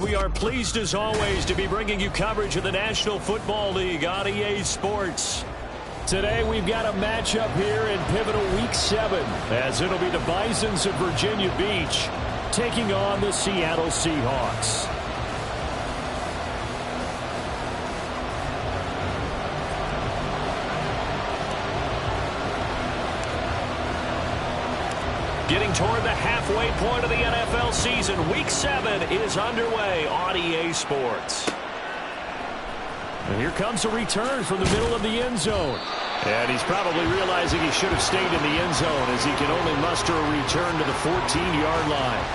We are pleased as always to be bringing you coverage of the National Football League on EA Sports. Today we've got a matchup here in pivotal Week 7 as it'll be the Bisons of Virginia Beach taking on the Seattle Seahawks. Getting toward the halfway point of the NFL season, Week 7 is underway on EA Sports. And here comes a return from the middle of the end zone. And he's probably realizing he should have stayed in the end zone as he can only muster a return to the 14-yard line.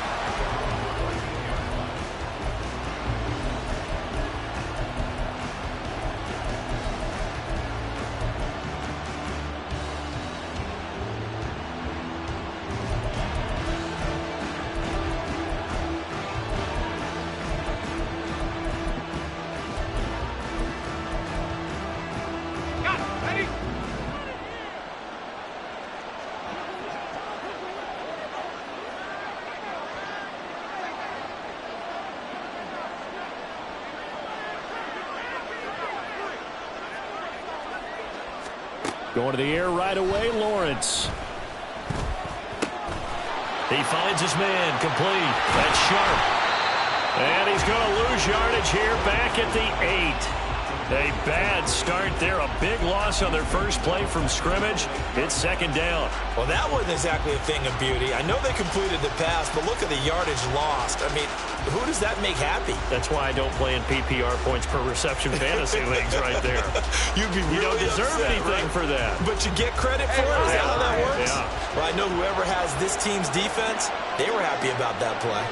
Going to the air right away, Lawrence. He finds his man, complete. That's Sharp. And he's going to lose yardage here back at the 8. A bad start there. A big loss on their first play from scrimmage. It's second down. Well, that wasn't exactly a thing of beauty. I know they completed the pass, but look at the yardage lost. I mean, who does that make happy? That's why I don't play in PPR points per reception fantasy leagues right there. You'd be really You don't deserve upset, anything right? for that. But you get credit for it? Is that how that works? Yeah. Well, I know whoever has this team's defense, they were happy about that play.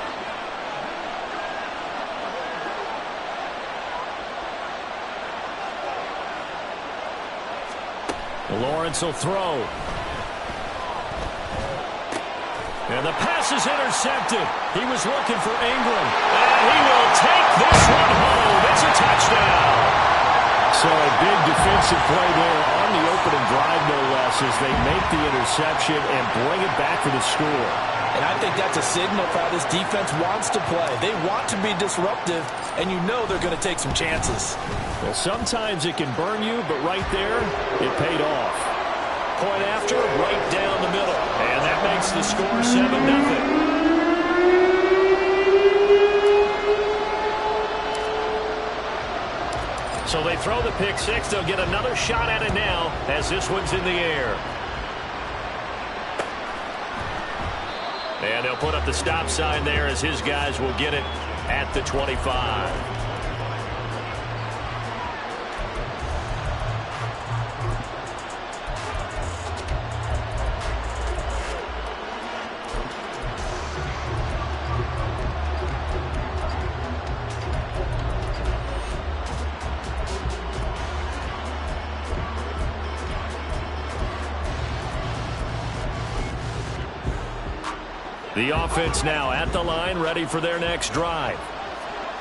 Lawrence will throw. And the pass is intercepted. He was looking for Ingram. And he will take this one home. It's a touchdown. So a big defensive play there on the opening drive, no less, as they make the interception and bring it back for the score. And I think that's a signal for how this defense wants to play. They want to be disruptive, and you know they're going to take some chances. Well, sometimes it can burn you, but right there, it paid off. Point after, right down the middle. And that makes the score 7-0. So they throw the pick six. They'll get another shot at it now as this one's in the air. And they'll put up the stop sign there as his guys will get it at the 25. The offense now at the line, ready for their next drive.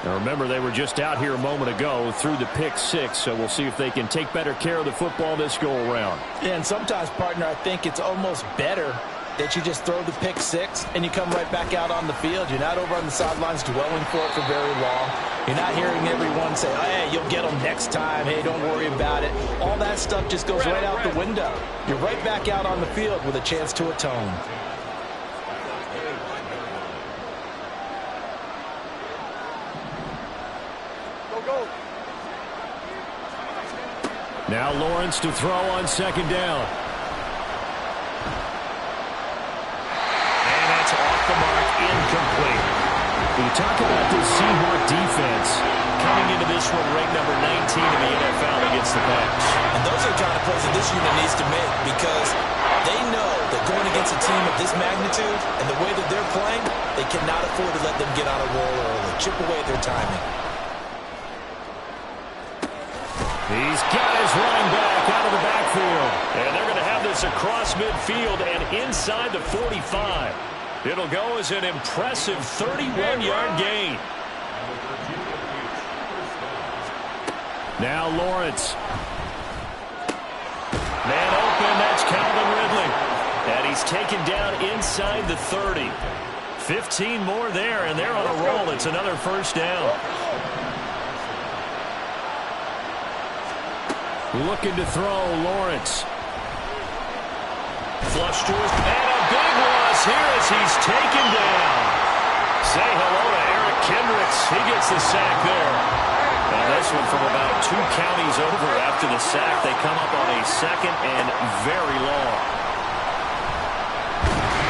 Now remember, they were just out here a moment ago through the pick six, so we'll see if they can take better care of the football this go-around. Yeah, and sometimes, partner, I think it's almost better that you just throw the pick six and you come right back out on the field. You're not over on the sidelines dwelling for it for very long. You're not hearing everyone say, oh, hey, you'll get them next time. Hey, don't worry about it. All that stuff just goes right out the window. You're right back out on the field with a chance to atone. Now Lawrence to throw on second down. And that's off the mark, incomplete. When you talk about this Seahawk defense, coming into this one ranked number 19 in the NFL against the pass. And those are the kind of plays that this unit needs to make because they know that going against a team of this magnitude and the way that they're playing, they cannot afford to let them get on a roll early, chip away at their timing. He's got his running back out of the backfield. And they're going to have this across midfield and inside the 45. It'll go as an impressive 31-yard gain. Now Lawrence. Man open, that's Calvin Ridley. And he's taken down inside the 30. 15 more there, and they're on a roll. It's another first down. Looking to throw, Lawrence. Flush to his, and a big loss here as he's taken down. Say hello to Eric Kendricks. He gets the sack there. And this one from about 2 counties over after the sack. They come up on a second and very long.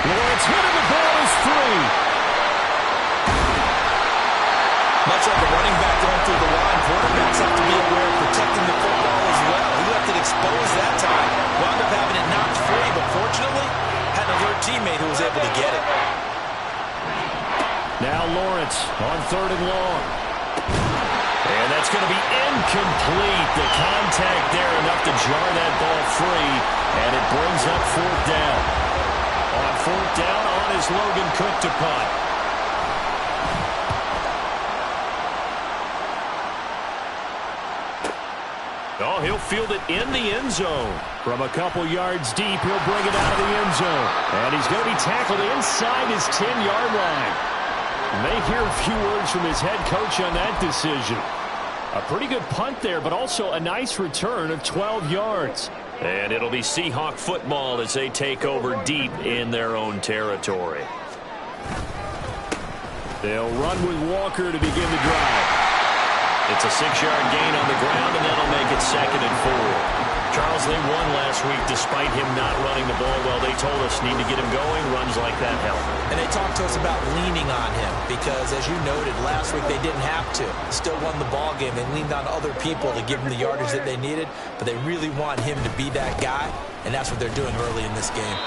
Lawrence hitting the ball is free. Much like a running back going through the line, quarterbacks have to be aware of protecting the football as well. He left it exposed that time. Wound up having it knocked free, but fortunately, had an alert teammate who was able to get it. Now Lawrence on 3rd and long. And that's going to be incomplete. The contact there enough to jar that ball free, and it brings up 4th down. On 4th down, on is Logan Cook to punt. Oh, he'll field it in the end zone. From a couple yards deep, he'll bring it out of the end zone. And he's going to be tackled inside his 10-yard line. May hear a few words from his head coach on that decision. A pretty good punt there, but also a nice return of 12 yards. And it'll be Seahawk football as they take over deep in their own territory. They'll run with Walker to begin the drive. It's a 6-yard gain on the ground, and that'll make it 2nd and 4. Charles, they won last week despite him not running the ball well. They told us need to get him going. Runs like that help. And they talked to us about leaning on him because, as you noted, last week they didn't have to. Still won the ball game. They leaned on other people to give them the yardage that they needed, but they really want him to be that guy, and that's what they're doing early in this game.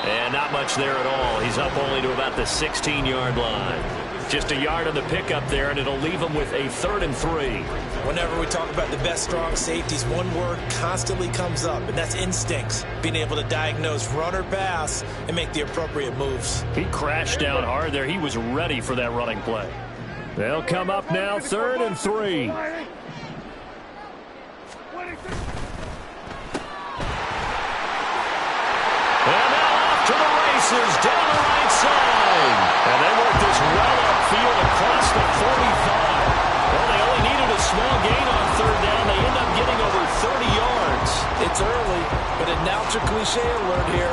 And not much there at all. He's up only to about the 16-yard line. Just a yard on the pickup there, and it'll leave him with a 3rd and 3. Whenever we talk about the best strong safeties, one word constantly comes up, and that's instincts. Being able to diagnose run or pass and make the appropriate moves. He crashed down hard there. He was ready for that running play. They'll come up now, 3rd and 3. And now off to the races, down the right side. And they work this well upfield across the 45. Well, they only needed a small gain on 3rd down. They end up getting over 30 yards. It's early, but announcer cliche alert here.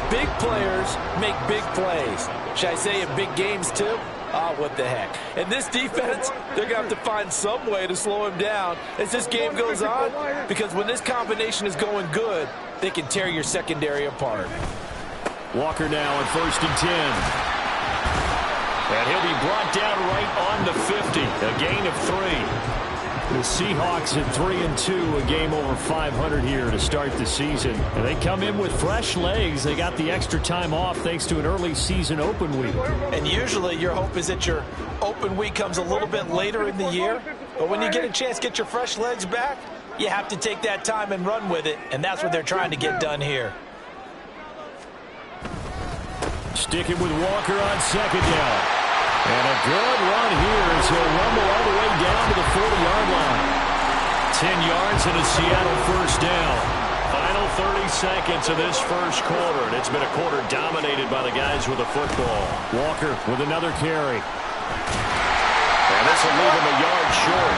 Big players make big plays. Should I say in big games too? What the heck. And this defense, they're going to have to find some way to slow him down as this game goes on, because when this combination is going good, they can tear your secondary apart. Walker now on 1st and 10. And he'll be brought down right on the 50. A gain of 3. The Seahawks at 3 and 2, a game over 500 here to start the season. And they come in with fresh legs. They got the extra time off thanks to an early season open week. And usually your hope is that your open week comes a little bit later in the year. But when you get a chance to get your fresh legs back, you have to take that time and run with it. And that's what they're trying to get done here. Sticking with Walker on 2nd down. And a good run here as he'll rumble all the way down to the 40-yard line. 10 yards and a Seattle first down. Final 30 seconds of this first quarter. And it's been a quarter dominated by the guys with the football. Walker with another carry. And this will leave him a yard short.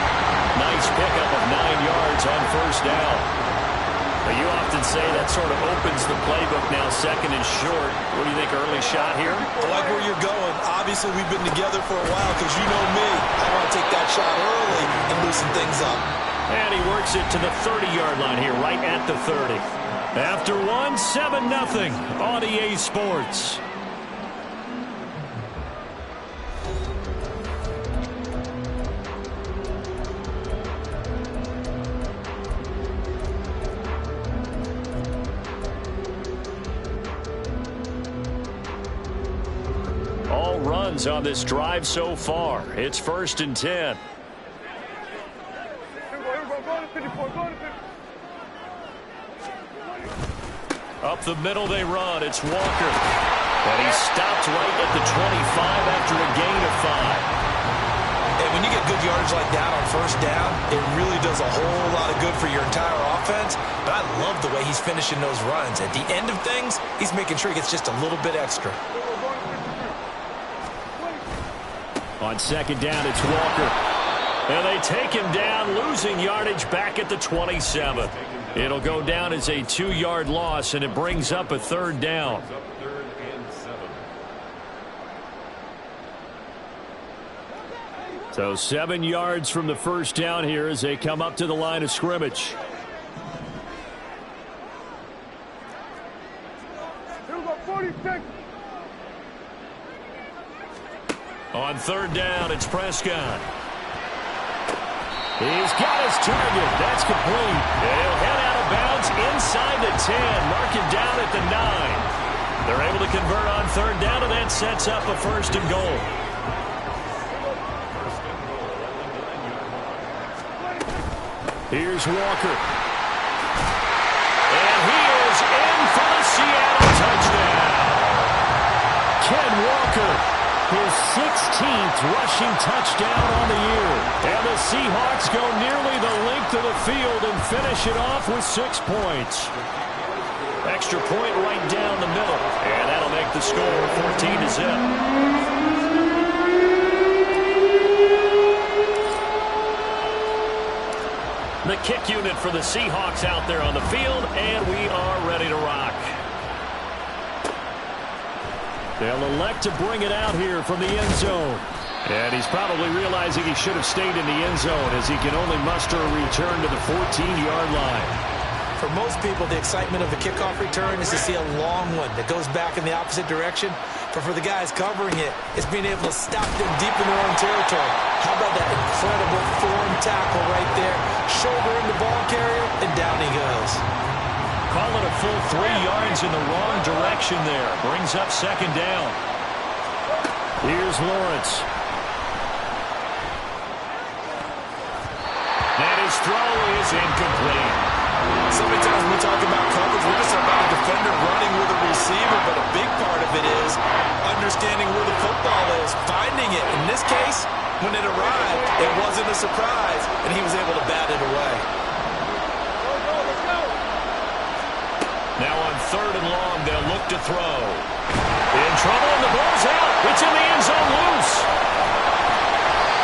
Nice pickup of 9 yards on first down. You often say that sort of opens the playbook now, 2nd and short. What do you think, early shot here? I like where you're going. Obviously, we've been together for a while because you know me. I want to take that shot early and loosen things up. And he works it to the 30-yard line here, right at the 30. After one, 7-0 on EA Sports. Runs on this drive so far. It's 1st and 10. Up the middle they run. It's Walker. And he stopped right at the 25 after a gain of 5. And when you get good yardage like that on first down, it really does a whole lot of good for your entire offense. But I love the way he's finishing those runs. At the end of things, he's making sure he gets just a little bit extra. On second down, it's Walker. And they take him down, losing yardage back at the 27. It'll go down as a 2-yard loss, and it brings up a third down. So 7 yards from the first down here as they come up to the line of scrimmage. On third down, it's Prescott. He's got his target. That's complete. And he'll head out of bounds inside the 10. Mark him down at the 9. They're able to convert on third down, and that sets up a first and goal. Here's Walker. And he is in for the Seattle touchdown. Ken Walker, his 16th rushing touchdown on the year. And the Seahawks go nearly the length of the field and finish it off with 6 points. Extra point right down the middle. And that'll make the score 14-0. The kick unit for the Seahawks out there on the field, and we are ready to rock. They'll elect to bring it out here from the end zone. And he's probably realizing he should have stayed in the end zone as he can only muster a return to the 14-yard line. For most people, the excitement of a kickoff return is to see a long one that goes back in the opposite direction. But for the guys covering it, it's being able to stop them deep in their own territory. How about that incredible form tackle right there? Shoulder in the ball carrier, and down he goes. Call it a full 3 yards in the wrong direction there. Brings up second down. Here's Lawrence. And his throw is incomplete. So many times when we talk about coverage, we're just about a defender running with a receiver, but a big part of it is understanding where the football is, finding it. In this case, when it arrived, it wasn't a surprise, and he was able to bat it away. Now on third and long, they'll look to throw. In trouble, and the ball's out. It's in the end zone loose.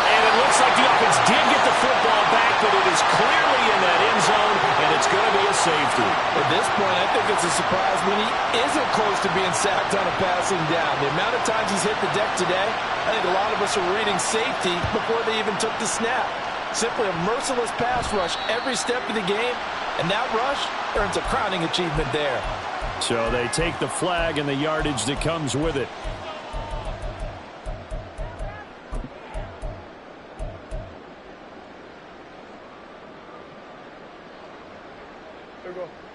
And it looks like the offense did get the football back, but it is clearly in that end zone, and it's going to be a safety. At this point, I think it's a surprise when he isn't close to being sacked on a passing down. The amount of times he's hit the deck today, I think a lot of us are reading safety before they even took the snap. Simply a merciless pass rush every step of the game, and that rush earns a crowning achievement there. So they take the flag and the yardage that comes with it.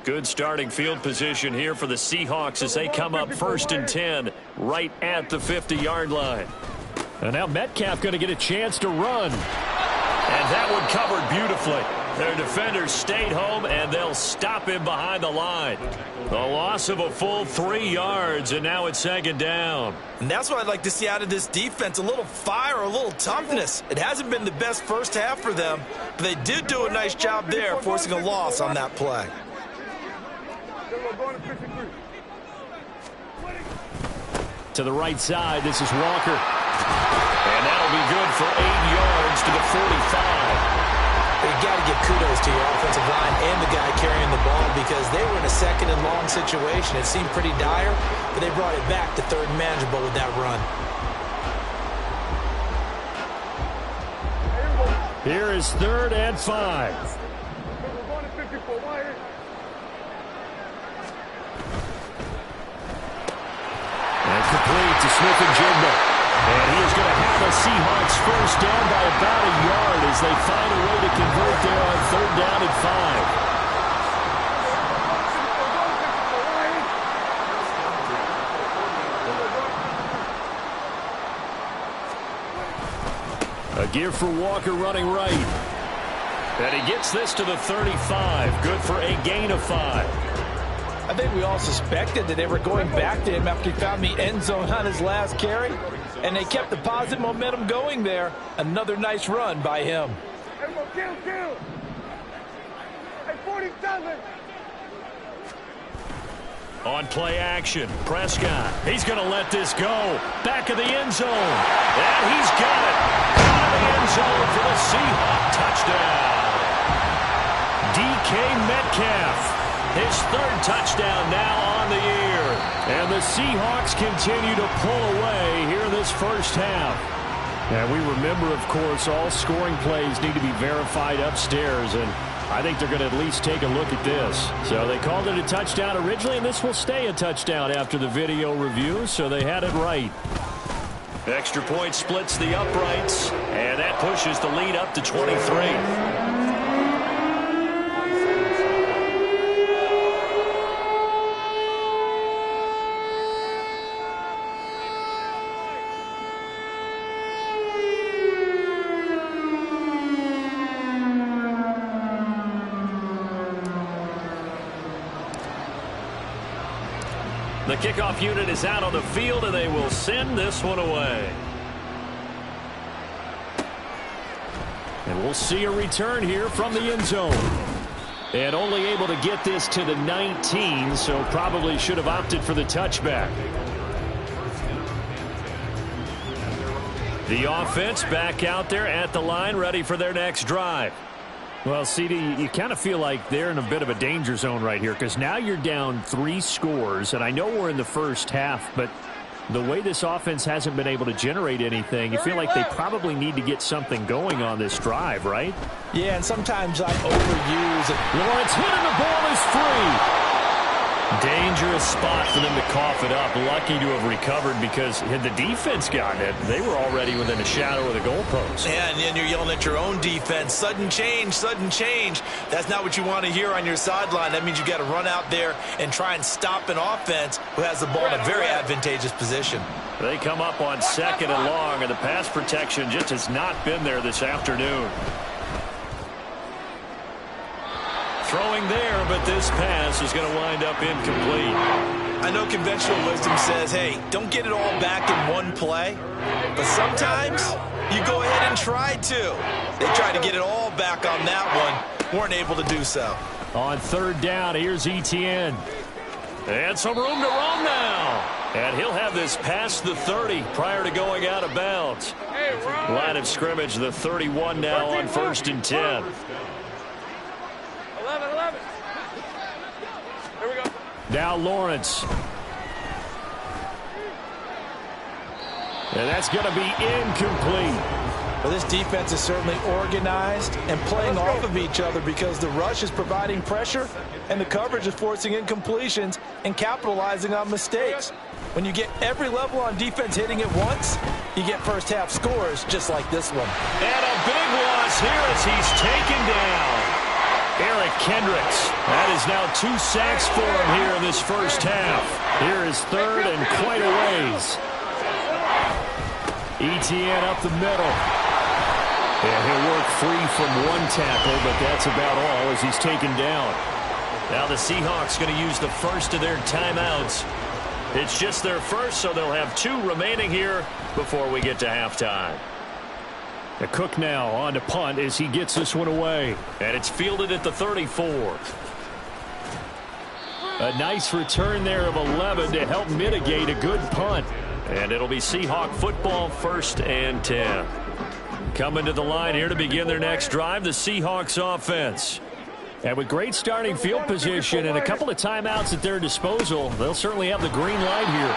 Good starting field position here for the Seahawks as they come up first and 10 right at the 50-yard line. And now Metcalf going to get a chance to run. And that one covered beautifully. Their defenders stayed home, and they'll stop him behind the line. The loss of a full 3 yards, and now it's second down. And that's what I'd like to see out of this defense, a little fire, a little toughness. It hasn't been the best first half for them, but they did do a nice job there, forcing a loss on that play. To the right side, this is Walker. And that'll be good for 8 yards to the 45. You got to give kudos to your offensive line and the guy carrying the ball because they were in a second and long situation. It seemed pretty dire, but they brought it back to third and manageable with that run. Here is third and 5. And complete to Smith-Njigba. And he is going to have a Seahawks first down by about a yard as they find a way to convert there on third down and 5. A give for Walker running right. And he gets this to the 35. Good for a gain of 5. I think we all suspected that they were going back to him after he found the end zone on his last carry, and they kept the positive momentum going there. Another nice run by him. Kill. Hey, 47. On play action, Prescott. He's going to let this go. Back of the end zone. And he's got it. Metcalf. His third touchdown now on the year. And the Seahawks continue to pull away here in this first half. And we remember, of course, all scoring plays need to be verified upstairs. And I think they're going to at least take a look at this. So they called it a touchdown originally, and this will stay a touchdown after the video review. So they had it right. Extra point splits the uprights, and that pushes the lead up to 23. The kickoff unit is out on the field, and they will send this one away. And we'll see a return here from the end zone. And only able to get this to the 19, so probably should have opted for the touchback. The offense back out there at the line, ready for their next drive. Well, CD, you kind of feel like they're in a bit of a danger zone right here because now you're down 3 scores, and I know we're in the first half, but the way this offense hasn't been able to generate anything, you feel like they probably need to get something going on this drive, right? Yeah, and sometimes I overuse it. Lawrence hit and the ball is free. Dangerous spot for them to cough it up. Lucky to have recovered because had the defense gotten it, they were already within a shadow of the goalpost. Yeah, and then you're yelling at your own defense. Sudden change, sudden change. That's not what you want to hear on your sideline. That means you got to run out there and try and stop an offense who has the ball in a very advantageous position. They come up on 2nd and long, and the pass protection just has not been there this afternoon. Throwing there, but this pass is going to wind up incomplete. I know conventional wisdom says, hey, don't get it all back in one play. But sometimes you go ahead and try to. They tried to get it all back on that one. Weren't able to do so. On 3rd down, here's Etienne. And some room to run now. And he'll have this past the 30 prior to going out of bounds. Line of scrimmage, the 31 now on 1st and 10. 11. Here we go. Now Lawrence. And that's going to be incomplete. Well, this defense is certainly organized and playing off of each other because the rush is providing pressure and the coverage is forcing incompletions and capitalizing on mistakes. When you get every level on defense hitting at once, you get first half scores just like this one. And a big loss here as he's taken down. Eric Kendricks. That is now 2 sacks for him here in this first half. Here is 3rd and quite a ways. Etienne up the middle. And he'll work free from 1 tackle, but that's about all as he's taken down. Now the Seahawks going to use the first of their timeouts. It's just their first, so they'll have 2 remaining here before we get to halftime. The Cook now on to punt as he gets this one away. And it's fielded at the 34. A nice return there of 11 to help mitigate a good punt. And it'll be Seahawk football 1st and 10. Coming to the line here to begin their next drive, the Seahawks offense. And with great starting field position and a couple of timeouts at their disposal, they'll certainly have the green light here.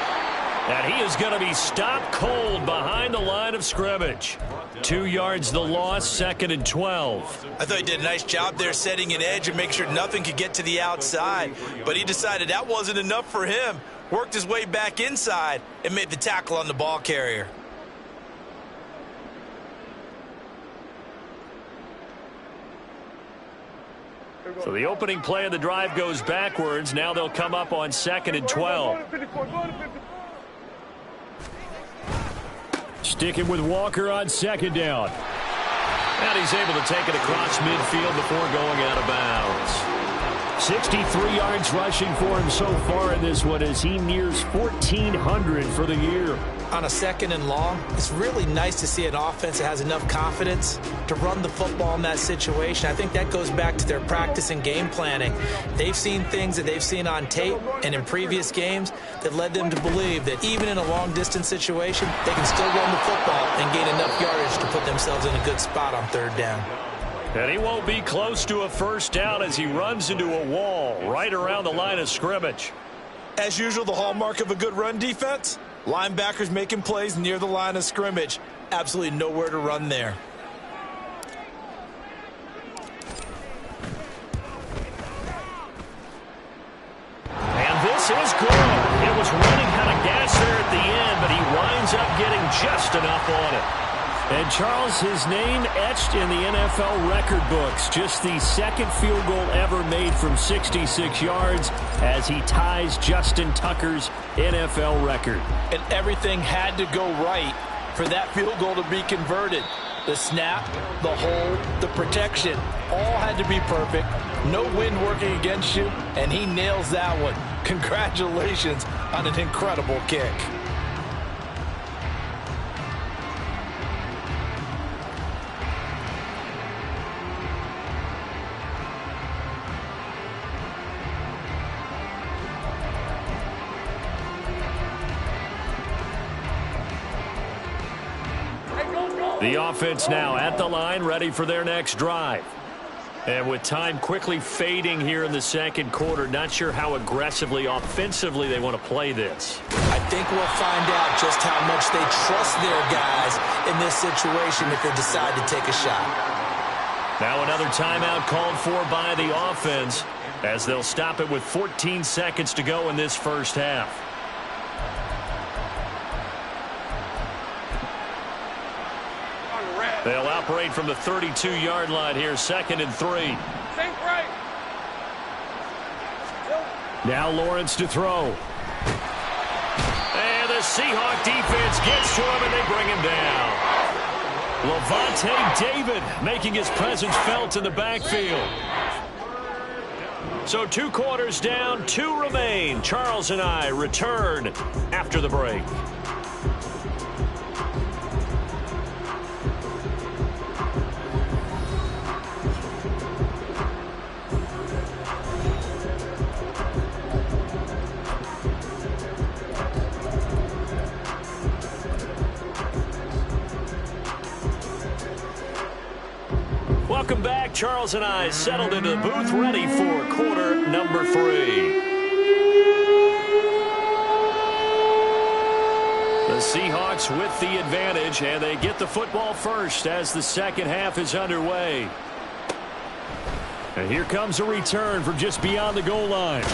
And he is going to be stopped cold behind the line of scrimmage. 2 yards the loss, 2nd and 12. I thought he did a nice job there setting an edge and making sure nothing could get to the outside. But he decided that wasn't enough for him. Worked his way back inside and made the tackle on the ball carrier. So the opening play of the drive goes backwards. Now they'll come up on 2nd and 12. Sticking with Walker on 2nd down. And he's able to take it across midfield before going out of bounds. 63 yards rushing for him so far in this one as he nears 1,400 for the year. On a 2nd and long, it's really nice to see an offense that has enough confidence to run the football in that situation. I think that goes back to their practice and game planning. They've seen things that they've seen on tape and in previous games that led them to believe that even in a long-distance situation, they can still run the football and gain enough yardage to put themselves in a good spot on 3rd down. And he won't be close to a first down as he runs into a wall right around the line of scrimmage. As usual, the hallmark of a good run defense, linebackers making plays near the line of scrimmage. Absolutely nowhere to run there. And this is good. It was running out of gas there at the end, but he winds up getting just enough on it. And Charles, his name etched in the NFL record books. Just the second field goal ever made from 66 yards as he ties Justin Tucker's NFL record. And everything had to go right for that field goal to be converted. The snap, the hold, the protection, all had to be perfect. No wind working against you, and he nails that one. Congratulations on an incredible kick. The offense now at the line, ready for their next drive. And with time quickly fading here in the second quarter, not sure how aggressively, offensively they want to play this. I think we'll find out just how much they trust their guys in this situation if they decide to take a shot. Now another timeout called for by the offense as they'll stop it with 14 seconds to go in this first half. They'll operate from the 32-yard line here, 2nd and 3. Think right. Now Lawrence to throw. And the Seahawk defense gets to him, and they bring him down. Lavonte David making his presence felt in the backfield. So 2 quarters down, 2 remain. Charles and I return after the break. Welcome back. Charles and I settled into the booth, ready for quarter number 3. The Seahawks with the advantage, and they get the football first as the second half is underway. And here comes a return from just beyond the goal line.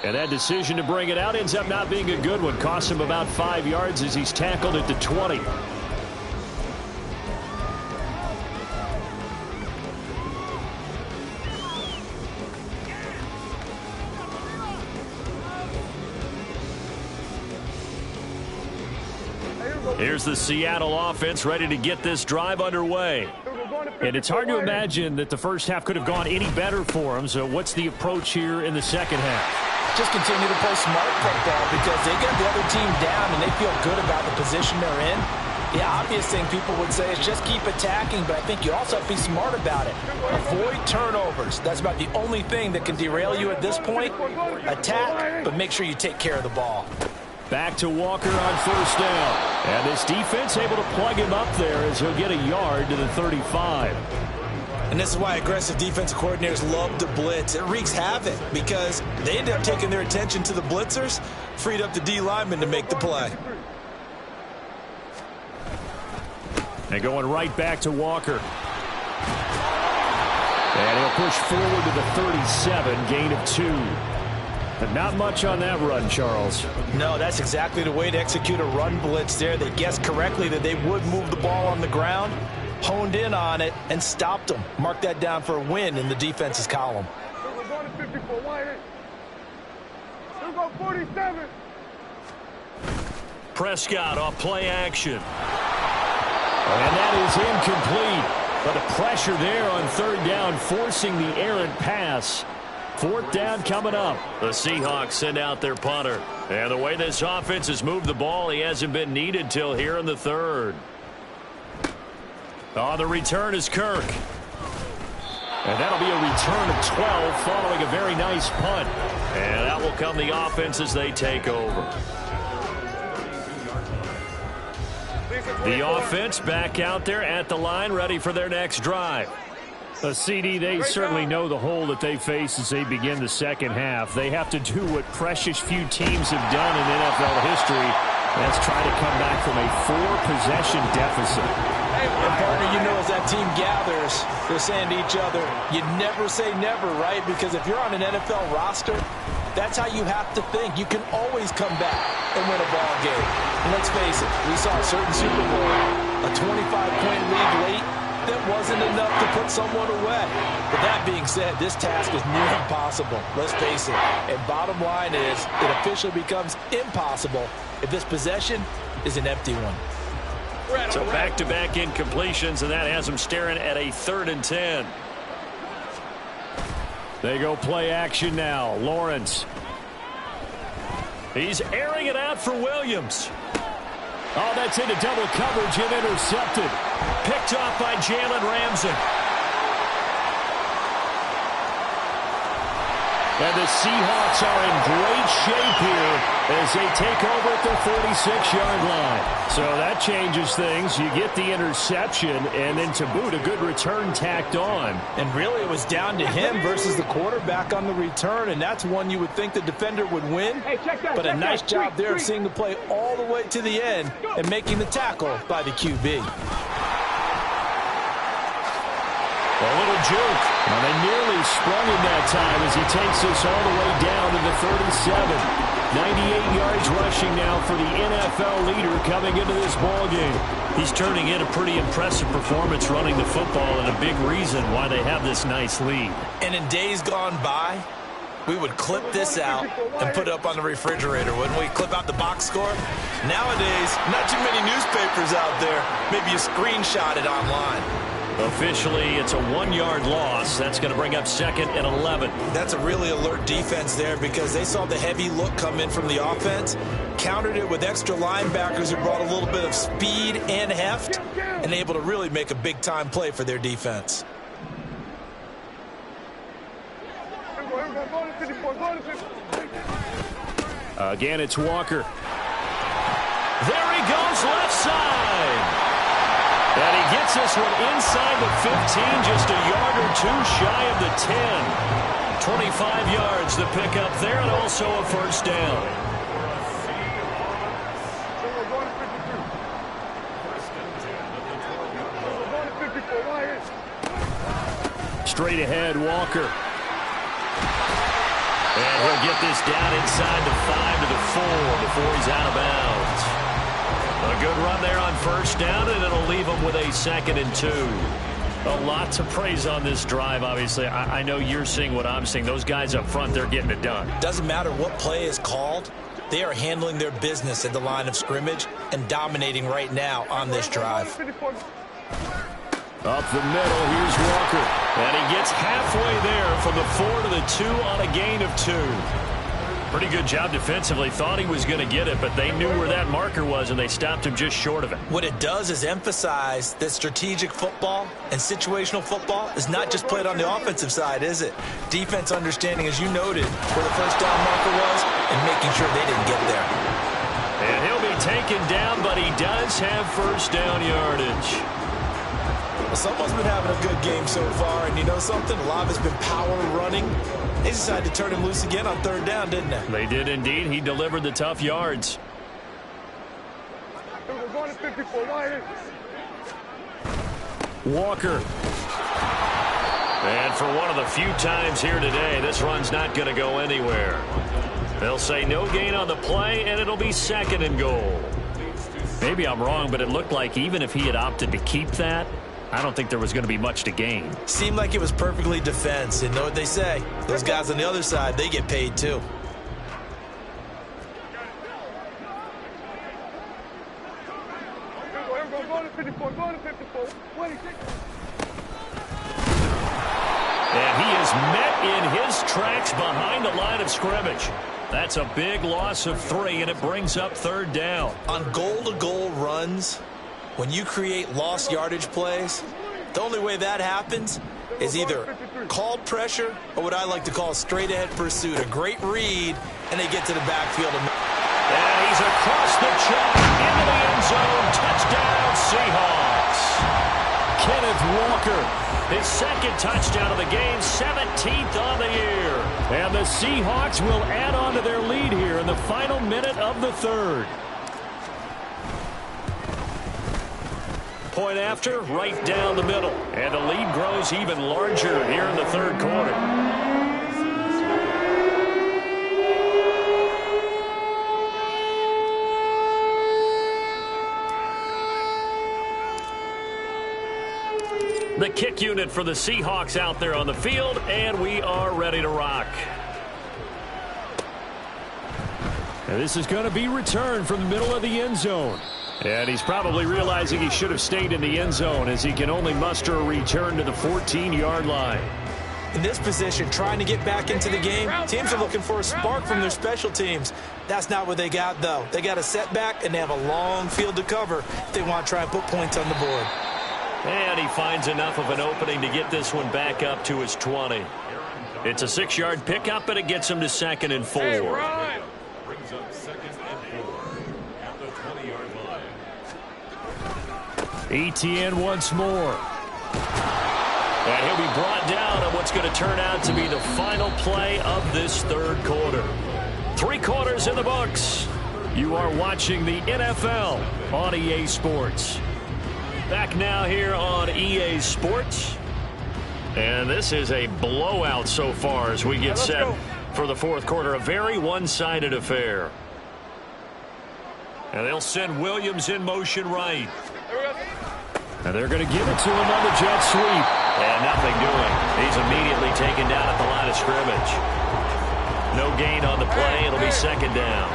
And that decision to bring it out ends up not being a good one. Costs him about 5 yards as he's tackled at the 20. Here's the Seattle offense ready to get this drive underway. And it's hard to imagine that the first half could have gone any better for them. So what's the approach here in the second half? Just continue to play smart football because they get the other team down and they feel good about the position they're in. The obvious thing people would say is just keep attacking, but I think you also have to be smart about it. Avoid turnovers. That's about the only thing that can derail you at this point. Attack, but make sure you take care of the ball. Back to Walker on first down. And this defense able to plug him up there as he'll get a yard to the 35. And this is why aggressive defensive coordinators love to blitz. It wreaks havoc because they end up taking their attention to the blitzers, freed up the D lineman to make the play. And going right back to Walker. And he'll push forward to the 37, gain of 2. But not much on that run, Charles. No, that's exactly the way to execute a run blitz there. They guessed correctly that they would move the ball on the ground, honed in on it, and stopped them. Mark that down for a win in the defense's column. We're going to 54. Why? We're going 47. Prescott off play action. And that is incomplete. But the pressure there on third down, forcing the errant pass. Fourth down coming up. The Seahawks send out their punter. And the way this offense has moved the ball, he hasn't been needed till here in the third. On the return is Kirk. And that'll be a return of 12 following a very nice punt. And that will come the offense as they take over. The offense back out there at the line, ready for their next drive. CD, they certainly know the hole that they face as they begin the second half. They have to do what precious few teams have done in NFL history. That's try to come back from a 4-possession deficit. And partner, you know, as that team gathers, they're saying to each other, you never say never, right? Because if you're on an NFL roster, that's how you have to think. You can always come back and win a ball game. And let's face it, we saw a certain Super Bowl, a 25-point lead late. That wasn't enough to put someone away. But that being said, this task is near impossible. Let's face it. And bottom line is, it officially becomes impossible if this possession is an empty one. So back-to-back incompletions, and that has them staring at a 3rd and 10. They go play action now. Lawrence. He's airing it out for Williams. Oh, that's into double coverage and intercepted. Picked off by Jalen Ramsey. And the Seahawks are in great shape here as they take over at the 46-yard line. So that changes things. You get the interception, and then to boot, a good return tacked on. And really, it was down to him versus the quarterback on the return, and that's one you would think the defender would win. But a nice job there of seeing the play all the way to the end and making the tackle by the QB. A little juke. Well, they nearly sprung him that time as he takes this all the way down to the 37. 98 yards rushing now for the NFL leader coming into this ballgame. He's turning in a pretty impressive performance running the football, and a big reason why they have this nice lead. And in days gone by, we would clip this out and put it up on the refrigerator, wouldn't we? Clip out the box score. Nowadays, not too many newspapers out there. Maybe you screenshot it online. Officially, it's a 1-yard loss. That's going to bring up 2nd and 11. That's a really alert defense there because they saw the heavy look come in from the offense, countered it with extra linebackers who brought a little bit of speed and heft, and able to really make a big-time play for their defense. Again, it's Walker. There he goes, left side. And he gets this one inside the 15, just a yard or two shy of the 10. 25 yards the pickup there, and also a first down. Straight ahead, Walker. And he'll get this down inside the 5 to the 4 before he's out of bounds. A good run there on first down, and it'll leave them with a 2nd and 2. A lot to praise on this drive, obviously. I know you're seeing what I'm seeing. Those guys up front, they're getting it done. Doesn't matter what play is called. They are handling their business at the line of scrimmage and dominating right now on this drive. Up the middle, here's Walker. And he gets halfway there from the 4 to the 2 on a gain of 2. Pretty good job defensively. Thought he was going to get it, but they knew where that marker was, and they stopped him just short of it. What it does is emphasize that strategic football and situational football is not just played on the offensive side, is it? Defense understanding, as you noted, where the first down marker was and making sure they didn't get there. And he'll be taken down, but he does have first down yardage. Well, someone's been having a good game so far, and you know something? A lot of it's been power running. They decided to turn him loose again on 3rd down, didn't they? They did indeed. He delivered the tough yards. Walker. And for one of the few times here today, this run's not going to go anywhere. They'll say no gain on the play, and it'll be 2nd and goal. Maybe I'm wrong, but it looked like even if he had opted to keep that, I don't think there was going to be much to gain. Seemed like it was perfectly defense. And know what they say? Those guys on the other side, they get paid too. And he is met in his tracks behind the line of scrimmage. That's a big loss of 3, and it brings up 3rd down. On goal-to-goal runs, when you create lost yardage plays, the only way that happens is either called pressure or what I like to call straight-ahead pursuit. A great read, and they get to the backfield. And he's across the chalk into the end zone. Touchdown, Seahawks. Kenneth Walker His second touchdown of the game, 17th on the year. And the Seahawks will add on to their lead here in the final minute of the third. Point after, right down the middle. And the lead grows even larger here in the third quarter. The kick unit for the Seahawks out there on the field, and we are ready to rock. And this is going to be returned from the middle of the end zone. And he's probably realizing he should have stayed in the end zone as he can only muster a return to the 14-yard line. In this position, trying to get back into the game, teams are looking for a spark from their special teams. That's not what they got, though. They got a setback, and they have a long field to cover if they want to try and put points on the board. And he finds enough of an opening to get this one back up to his 20. It's a 6-yard pickup, and it gets him to 2nd and 4. Hey, Ryan. Brings up 2nd and 4 at the 20-yard line. Etienne once more. And he'll be brought down on what's going to turn out to be the final play of this third quarter. 3 quarters in the books. You are watching the NFL on EA Sports. Back now here on EA Sports. And this is a blowout so far as we get set for the fourth quarter. A very one-sided affair. And they'll send Williams in motion right. And they're going to give it to him on the jet sweep. And nothing doing. He's immediately taken down at the line of scrimmage. No gain on the play. It'll be 2nd down.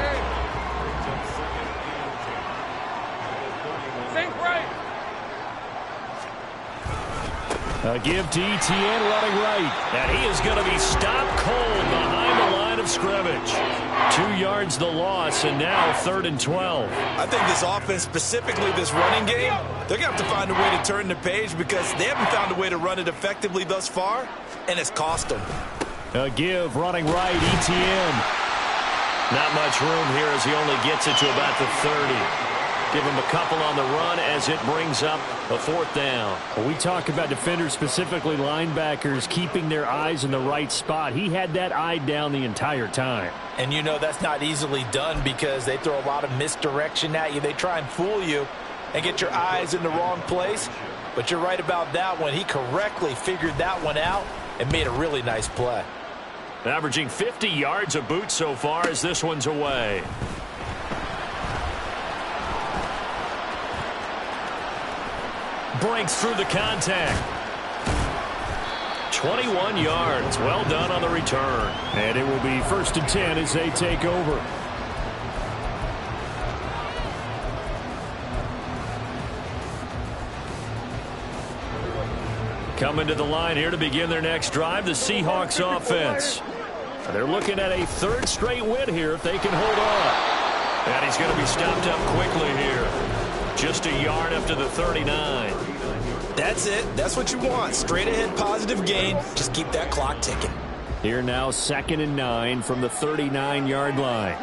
Think right. A give to Etienne running right. And he is going to be stopped cold behind the line of scrimmage. 2 yards the loss, and now 3rd and 12. I think this offense, specifically this running game, they're going to have to find a way to turn the page because they haven't found a way to run it effectively thus far, and it's cost them. A give running right, Etienne. Not much room here as he only gets it to about the 30. Give him a couple on the run as it brings up a 4th down. When we talk about defenders, specifically linebackers, keeping their eyes in the right spot, he had that eye down the entire time. And you know that's not easily done because they throw a lot of misdirection at you. They try and fool you and get your eyes in the wrong place. But you're right about that one. He correctly figured that one out and made a really nice play. Averaging 50 yards a boot so far as this one's away. Breaks through the contact. 21 yards. Well done on the return. And it will be 1st and 10 as they take over. Coming to the line here to begin their next drive, the Seahawks offense. They're looking at a 3rd straight win here if they can hold on. And he's going to be stopped up quickly here. Just a yard after the 39. That's it. That's what you want. Straight ahead positive gain. Just keep that clock ticking. Here now 2nd and 9 from the 39-yard line.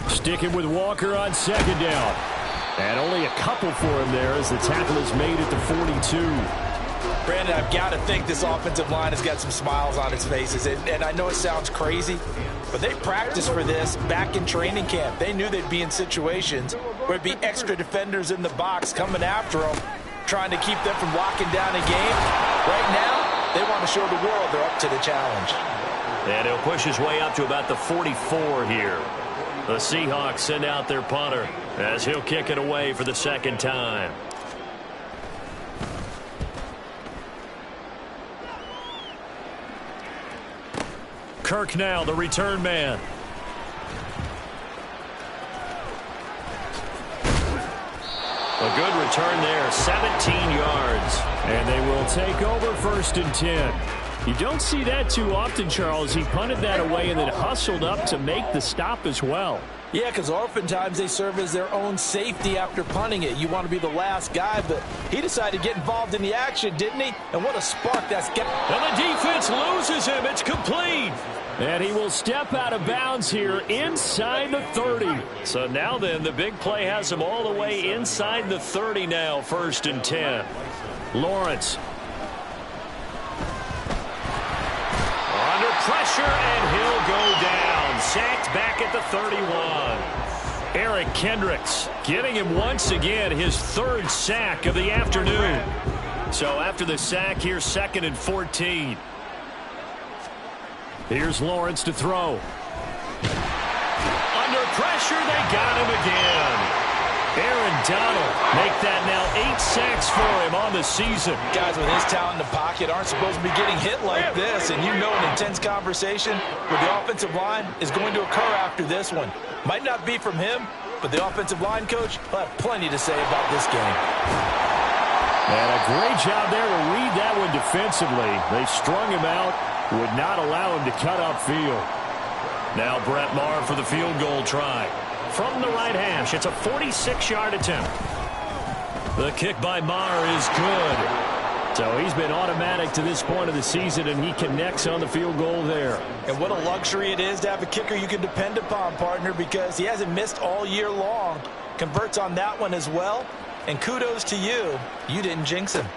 Sticking with Walker on 2nd down. And only a couple for him there as the tackle is made at the 42. Brandon, I've got to think this offensive line has got some smiles on its faces. And I know it sounds crazy, but they practiced for this back in training camp. They knew they'd be in situations where it'd be extra defenders in the box coming after them, trying to keep them from locking down a game. Right now, they want to show the world they're up to the challenge. And he'll push his way up to about the 44 here. The Seahawks send out their punter as he'll kick it away for the 2nd time. Kirk now, the return man. A good return there, 17 yards. And they will take over 1st and 10. You don't see that too often, Charles. He punted that away and then hustled up to make the stop as well. Yeah, because oftentimes they serve as their own safety after punting it. You want to be the last guy, but he decided to get involved in the action, didn't he? And what a spark that's got. And the defense loses him. It's complete. And he will step out of bounds here inside the 30. So now then, the big play has him all the way inside the 30 now, 1st and 10. Lawrence. Under pressure, and he'll go down. Sacked back at the 31. Eric Kendricks getting him once again his 3rd sack of the afternoon. So after the sack, here's 2nd and 14. Here's Lawrence to throw. Under pressure, they got him again. Aaron Donald make that now 8 sacks for him on the season. Guys with his talent in the pocket aren't supposed to be getting hit like this, and you know an intense conversation with the offensive line is going to occur after this one. Might not be from him, but the offensive line coach will have plenty to say about this game. And a great job there to read that one defensively. They strung him out, would not allow him to cut upfield. Now Brett Maher for the field goal try. From the right hash, it's a 46-yard attempt. The kick by Maher is good. So he's been automatic to this point of the season, and he connects on the field goal there. And what a luxury it is to have a kicker you can depend upon, partner, because he hasn't missed all year long. Converts on that one as well. And kudos to you. You didn't jinx him.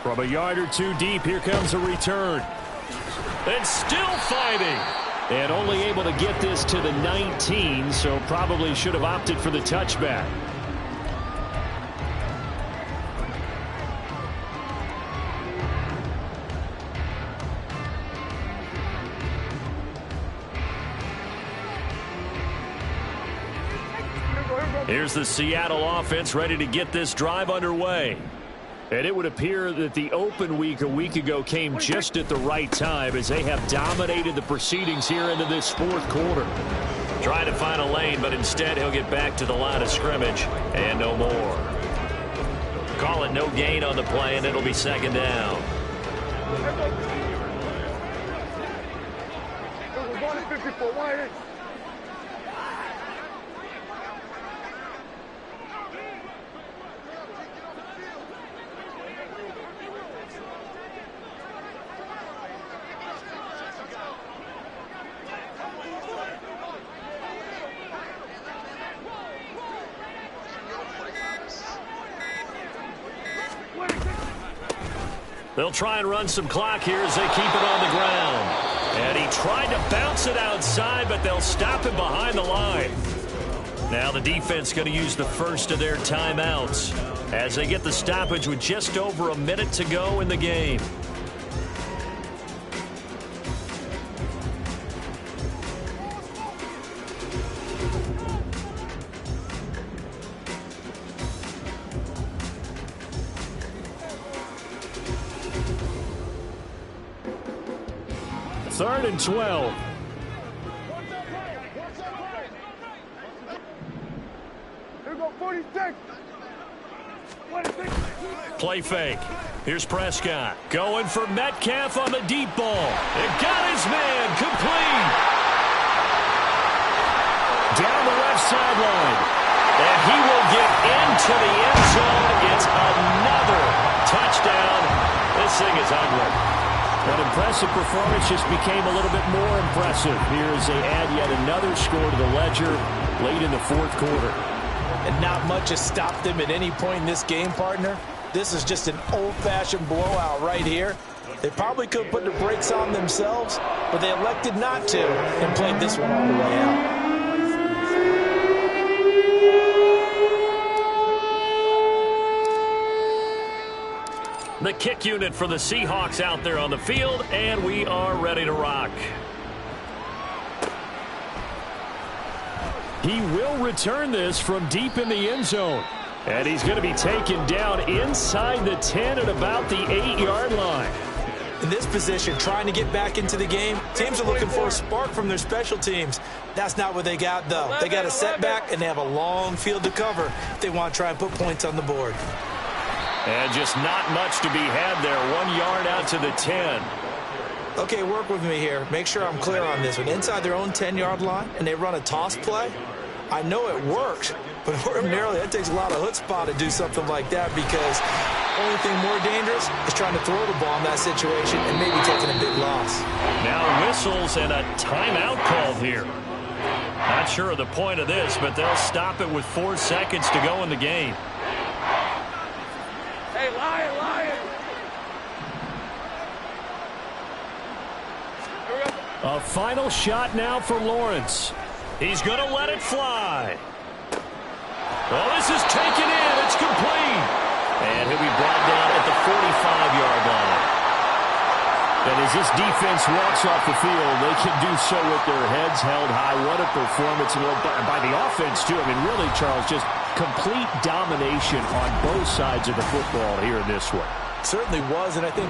From a yard or two deep, here comes a return. And still fighting. And only able to get this to the 19, so probably should have opted for the touchback. Here's the Seattle offense ready to get this drive underway. And it would appear that the open week a week ago came just at the right time as they have dominated the proceedings here into this 4th quarter. Trying to find a lane, but instead he'll get back to the line of scrimmage and no more. Call it no gain on the play, and it'll be 2nd down. They'll try and run some clock here as they keep it on the ground. And he tried to bounce it outside, but they'll stop him behind the line. Now the defense going to use the first of their timeouts as they get the stoppage with just over a minute to go in the game. Third and 12. Here go 46. Play fake. Here's Prescott going for Metcalf on the deep ball. It got his man complete. Down the left sideline. And he will get into the end zone. It's another touchdown. This thing is ugly. That impressive performance just became a little bit more impressive here as they add yet another score to the ledger late in the 4th quarter. And not much has stopped them at any point in this game, partner. This is just an old-fashioned blowout right here. They probably could have put the brakes on themselves, but they elected not to and played this one all the way out. The kick unit for the Seahawks out there on the field, and we are ready to rock. He will return this from deep in the end zone. And he's going to be taken down inside the 10 at about the 8-yard line. In this position, trying to get back into the game, teams are looking for a spark from their special teams. That's not what they got, though. They got a setback, and they have a long field to cover if they want to try and put points on the board. And just not much to be had there. 1 yard out to the 10. Okay, work with me here. Make sure I'm clear on this one. Inside their own 10-yard line, and they run a toss play. I know it works, but ordinarily that takes a lot of chutzpah to do something like that, because the only thing more dangerous is trying to throw the ball in that situation and maybe taking a big loss. Now whistles and a timeout called here. Not sure of the point of this, but they'll stop it with 4 seconds to go in the game. Hey, Lion! A final shot now for Lawrence. He's going to let it fly. Well, this is taken in. It's complete. And he'll be brought down at the 45-yard line. And as this defense walks off the field, they can do so with their heads held high. What a performance by the offense, too. I mean, really, Charles, just complete domination on both sides of the football here in this one. Certainly was, and I think